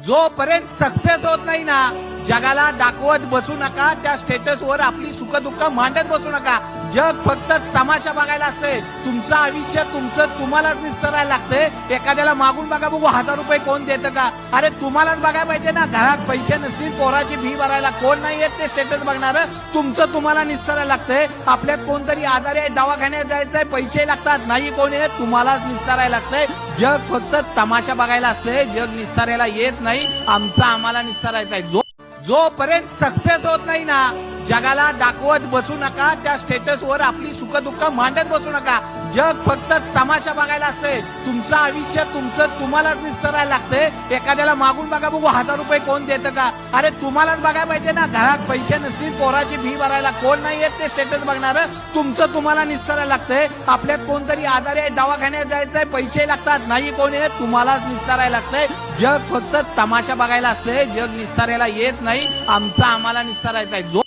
जोपर्यंत सक्सेस होत नाही ना, जगाला दाखवत बसू नका. त्या स्टेटसवर आपली सुखदुःख मांडत बसू नका. जग फक्त तमाशा बघायला असते. तुमचं आयुष्य तुम्हालाच निस्तरायला लागतंय. एखाद्याला मागून बघा, बघू 1000 रुपये कोण देतं का? अरे तुम्हालाच बघायला पाहिजे ना. घरात पैसे नसतील, पोराची फी भरायला कोण नाही येत, ते स्टेटस बघणार. तुमचं तुम्हाला निस्तरायला लागतंय. आपल्यात कोणतरी आजारी आहे, दवाखान्यात जायचंय, पैसे लागतात, नाही कोण येत, तुम्हालाच निस्तरायला लागतंय. जग फक्त तमाशा बघायला असते. जग निस्तारायला येत नाही. आम्हाला निस्तारायचा आहे. जोपर्यंत सक्सेस होत नाही ना, जगाला दाखवत बसू नका. त्या स्टेटसवर आपली सुखदुःख मांडत बसू नका. जग फक्त तमाशा बघायला असते. तुमचं आयुष्य तुम्हालाच निस्तरायला लागतंय. एखाद्याला मागून बघा, बघू 1000 रुपये कोण देतं का? अरे तुम्हालाच बघायला पाहिजे ना. घरात पैसे नसतील, पोराची फी भरायला कोण नाही येत, ते स्टेटस बघणार. तुमचं तुम्हाला निस्तरायला लागतंय. आपल्यात कोणतरी आजारी आहे, दवाखान्यात जायचंय, पैसे लागतात, नाही कोण येत, तुम्हालाच निस्तारायला लागतंय. जग फक्त तमाशा बघायला असते. जग निस्तारायला येत नाही. आम्हाला निस्तारायचा आहे.